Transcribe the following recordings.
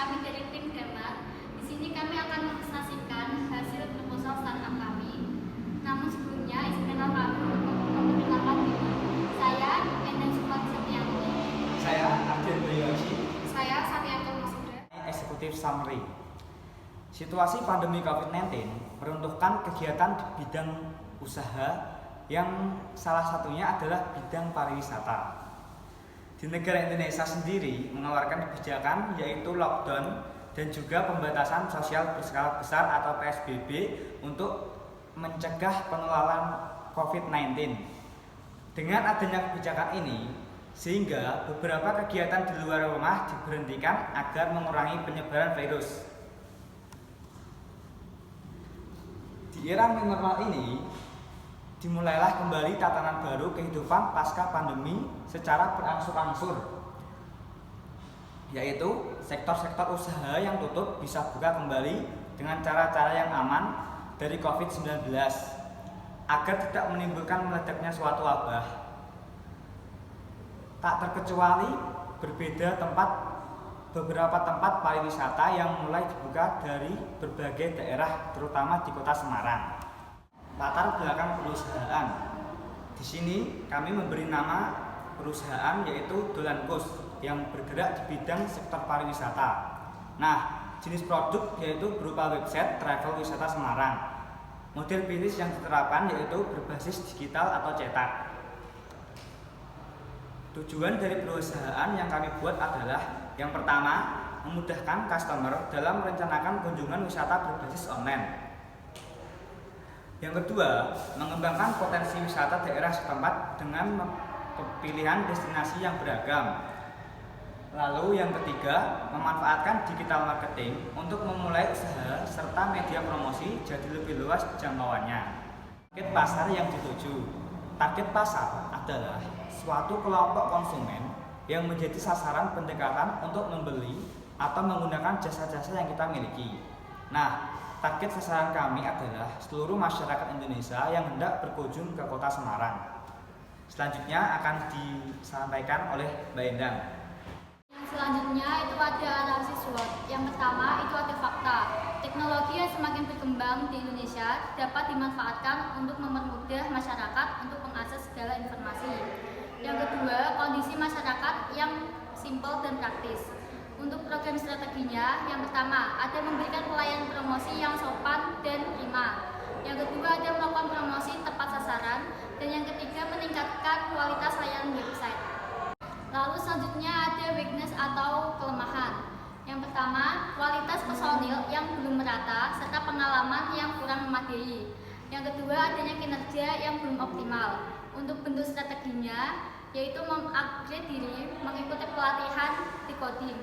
kami dari tim Denmark. Di sini kami akan mempresentasikan hasil proposal startup kami. Namun sebelumnya, izinkanlah kami untuk memperkenalkan diri. Saya Endang Supardi Septianti. Saya Arjen Priyoji. Saya Satyanto Masuda. Eksekutif Summary. Situasi pandemi COVID-19 meruntuhkan kegiatan di bidang usaha yang salah satunya adalah bidang pariwisata. Di negara Indonesia sendiri mengeluarkan kebijakan yaitu lockdown dan juga pembatasan sosial berskala besar atau PSBB untuk mencegah penularan COVID-19. Dengan adanya kebijakan ini, sehingga beberapa kegiatan di luar rumah diberhentikan agar mengurangi penyebaran virus. Di era new normal ini, dimulailah kembali tatanan baru kehidupan pasca pandemi secara berangsur-angsur, yaitu sektor-sektor usaha yang tutup bisa buka kembali dengan cara-cara yang aman dari COVID-19 agar tidak menimbulkan meledaknya suatu wabah. Tak terkecuali beberapa tempat pariwisata yang mulai dibuka dari berbagai daerah, terutama di Kota Semarang. Latar belakang perusahaan. Di sini kami memberi nama perusahaan yaitu Dolankus yang bergerak di bidang sektor pariwisata. Nah, jenis produk yaitu berupa website travel wisata Semarang. Model bisnis yang diterapkan yaitu berbasis digital atau cetak. Tujuan dari perusahaan yang kami buat adalah yang pertama, memudahkan customer dalam merencanakan kunjungan wisata berbasis online. Yang kedua, mengembangkan potensi wisata daerah setempat dengan pilihan destinasi yang beragam. Lalu yang ketiga, memanfaatkan digital marketing untuk memulai usaha serta media promosi jadi lebih luas jangkauannya. Target pasar yang dituju. Target pasar adalah suatu kelompok konsumen yang menjadi sasaran pendekatan untuk membeli atau menggunakan jasa-jasa yang kita miliki. Nah, target sasaran kami adalah seluruh masyarakat Indonesia yang hendak berkunjung ke Kota Semarang. Selanjutnya akan disampaikan oleh Mbak Endang. Yang selanjutnya itu ada analisis SWOT. Yang pertama itu ada fakta. Teknologi yang semakin berkembang di Indonesia dapat dimanfaatkan untuk mempermudah masyarakat untuk mengakses segala informasi. Yang kedua, kondisi masyarakat yang simpel dan praktis. Untuk program strateginya, yang pertama ada memberikan pelayanan promosi yang sopan dan prima. Yang kedua ada melakukan promosi tepat sasaran. Dan yang ketiga meningkatkan kualitas layanan website. Lalu selanjutnya ada weakness atau kelemahan. Yang pertama, kualitas personil yang belum merata serta pengalaman yang kurang memadai. Yang kedua, adanya kinerja yang belum optimal. Untuk bentuk strateginya, yaitu mengupgrade diri, mengikuti pelatihan decoding.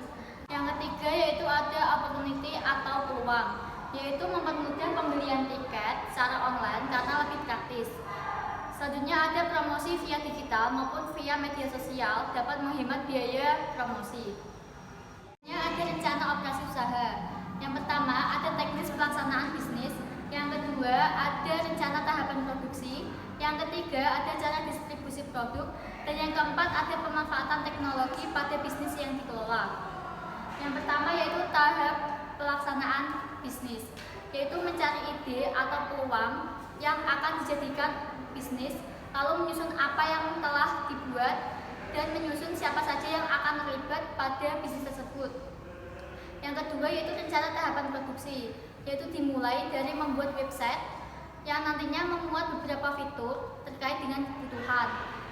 Yang ketiga yaitu ada opportunity atau peluang, yaitu mempermudah pembelian tiket secara online karena lebih praktis. Selanjutnya ada promosi via digital maupun via media sosial dapat menghemat biaya promosi. Ada rencana operasi usaha. Yang pertama ada teknis pelaksanaan bisnis. Yang kedua ada rencana tahapan produksi. Yang ketiga ada cara distribusi produk. Dan yang keempat ada pemanfaatan teknologi pada bisnis yang dikelola. Yang pertama yaitu tahap pelaksanaan bisnis, yaitu mencari ide atau peluang yang akan dijadikan bisnis, lalu menyusun apa yang telah dibuat dan menyusun siapa saja yang akan terlibat pada bisnis tersebut. Yang kedua yaitu rencana tahapan produksi, yaitu dimulai dari membuat website yang nantinya memuat beberapa fitur terkait dengan kebutuhan,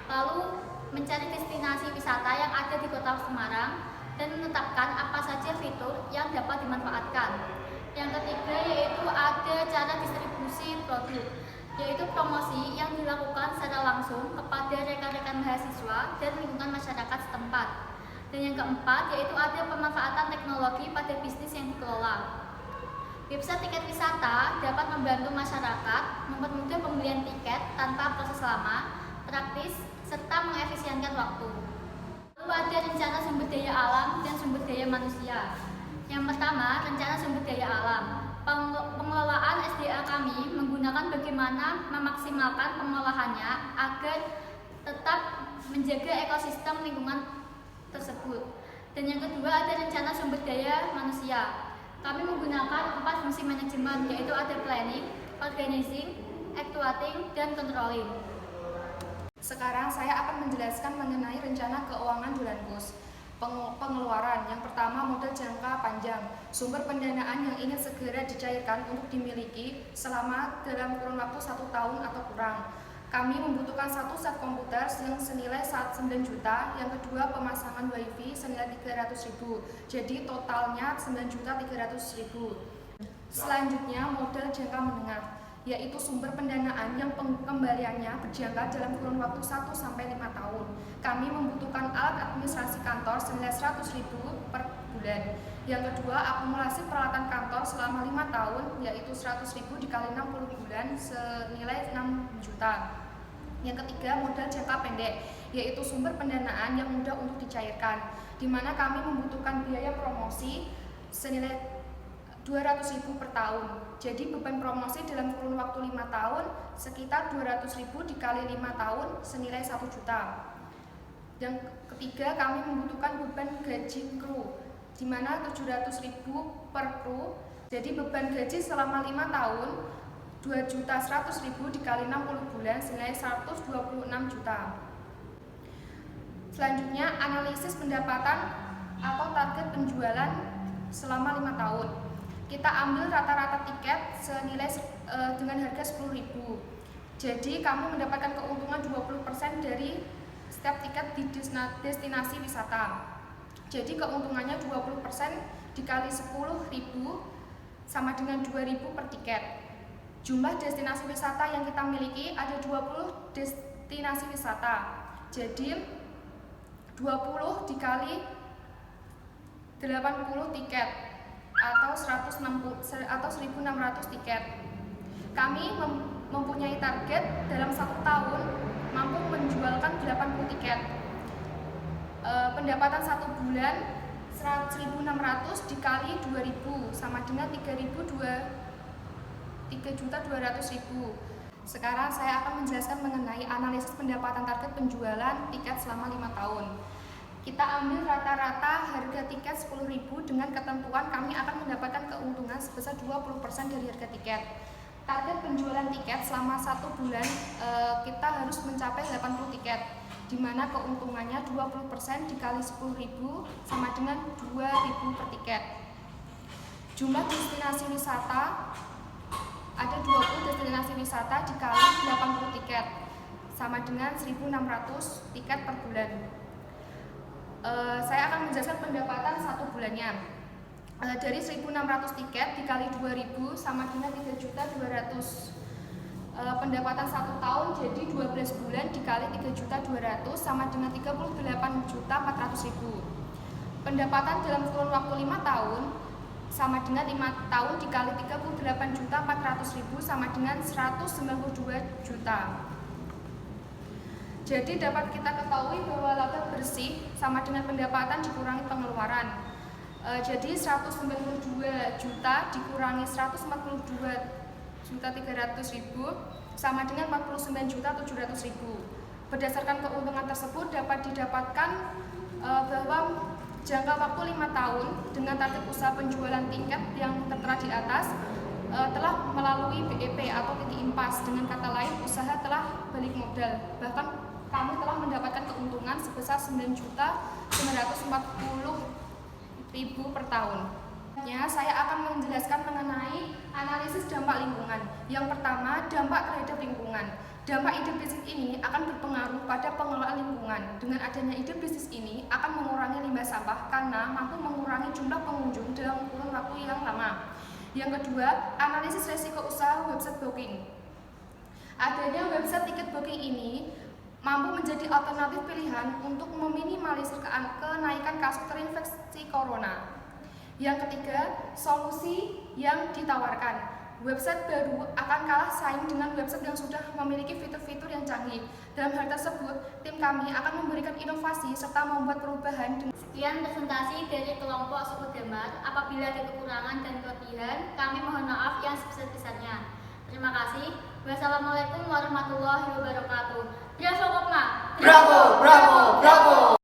lalu mencari destinasi wisata yang ada di Kota Semarang dan menetapkan apa saja fitur yang dapat dimanfaatkan. Yang ketiga yaitu ada cara distribusi produk, yaitu promosi yang dilakukan secara langsung kepada rekan-rekan mahasiswa dan lingkungan masyarakat setempat. Dan yang keempat yaitu ada pemanfaatan teknologi pada bisnis yang dikelola. Website tiket wisata dapat membantu masyarakat mempermudah pembelian tiket tanpa proses lama, praktis, serta mengefisienkan waktu. Lalu ada rencana sumber daya alam dan sumber daya manusia. Yang pertama, rencana sumber daya alam. Pengelolaan SDA kami menggunakan bagaimana memaksimalkan pengolahannya agar tetap menjaga ekosistem lingkungan tersebut. Dan yang kedua ada rencana sumber daya manusia. Kami menggunakan 4 fungsi manajemen, yaitu ada planning, organizing, actuating, dan controlling. Sekarang saya akan menjelaskan mengenai rencana keuangan bulan Kus. Pengeluaran yang pertama, modal jangka panjang, sumber pendanaan yang ingin segera dicairkan untuk dimiliki selama dalam kurun waktu 1 tahun atau kurang. Kami membutuhkan 1 set komputer yang senilai 9 juta, yang kedua pemasangan wifi senilai 300.000, jadi totalnya 9.300.000. Selanjutnya modal jangka menengah, yaitu sumber pendanaan yang pengembaliannya berjangka dalam kurun waktu 1-5 tahun. Kami membutuhkan alat administrasi kantor senilai 100.000 per bulan. Yang kedua, akumulasi peralatan kantor selama 5 tahun, yaitu 100.000 dikali 60 bulan senilai 6 juta. Yang ketiga, modal jangka pendek, yaitu sumber pendanaan yang mudah untuk dicairkan, di mana kami membutuhkan biaya promosi senilai 200.000 per tahun. Jadi beban promosi dalam kurun waktu 5 tahun sekitar 200.000 dikali 5 tahun senilai 1 juta. Yang ketiga, kami membutuhkan beban gaji kru, di mana 700.000 per kru. Jadi beban gaji selama 5 tahun 2.100.000 dikali 60 bulan senilai 126 juta. Selanjutnya, analisis pendapatan atau target penjualan selama 5 tahun. Kita ambil rata-rata tiket senilai dengan harga 10.000. Jadi kami mendapatkan keuntungan 20% dari setiap tiket di destinasi wisata. Jadi keuntungannya 20% dikali 10.000 sama dengan 2.000 per tiket. Jumlah destinasi wisata yang kita miliki ada 20 destinasi wisata. Jadi 20 dikali 80 tiket atau 1.600 tiket. Kami mempunyai target dalam 1 tahun mampu menjualkan 80 tiket. Pendapatan 1 bulan 1.600 dikali 2.000 sama dengan 3.200.000. Sekarang saya akan menjelaskan mengenai analisis pendapatan target penjualan tiket selama 5 tahun. Kita ambil rata-rata harga tiket 10.000 dengan ketentuan kami akan mendapatkan keuntungan sebesar 20% dari harga tiket. Target penjualan tiket selama 1 bulan kita harus mencapai 80 tiket, di mana keuntungannya 20% dikali 10.000 sama dengan 2.000 per tiket. Jumlah destinasi wisata ada 20 destinasi wisata dikali 80 tiket sama dengan 1.600 tiket per bulan. Saya akan menjelaskan pendapatan 1 bulannya. Dari 1.600 tiket dikali 2.000 sama dengan 3.200. Pendapatan 1 tahun jadi 12 bulan dikali 3.200 sama dengan 38.400.000. Pendapatan dalam kurun waktu 5 tahun sama dengan 5 tahun dikali 38.400.000 sama dengan 192 juta. Jadi dapat kita ketahui bahwa laba bersih sama dengan pendapatan dikurangi pengeluaran. Jadi 192 juta dikurangi 142.300.000 sama dengan 49.700.000. Berdasarkan keuntungan tersebut dapat didapatkan bahwa jangka waktu 5 tahun dengan target usaha penjualan tiket yang tertera di atas telah melalui BEP atau titik impas. Dengan kata lain, usaha telah balik modal. Bahkan kami telah mendapatkan keuntungan sebesar 9.940.000 per tahun. Saya akan menjelaskan mengenai analisis dampak lingkungan. Yang pertama, dampak terhadap lingkungan. Dampak ide bisnis ini akan berpengaruh pada pengelolaan lingkungan. Dengan adanya ide bisnis ini akan mengurangi limbah sampah karena mampu mengurangi jumlah pengunjung dalam kurun waktu yang lama. Yang kedua, analisis resiko usaha website booking. Adanya website tiket booking ini mampu menjadi alternatif pilihan untuk meminimalisir kenaikan kasus terinfeksi corona. Yang ketiga, solusi yang ditawarkan. Website baru akan kalah saing dengan website yang sudah memiliki fitur-fitur yang canggih. Dalam hal tersebut, tim kami akan memberikan inovasi serta membuat perubahan. Sekian presentasi dari kelompok suku Damar. Apabila ada kekurangan dan kelebihan, kami mohon maaf yang sebesar-besarnya. Terima kasih. Wassalamualaikum warahmatullahi wabarakatuh. Bravo, Kopma! Bravo, bravo, bravo!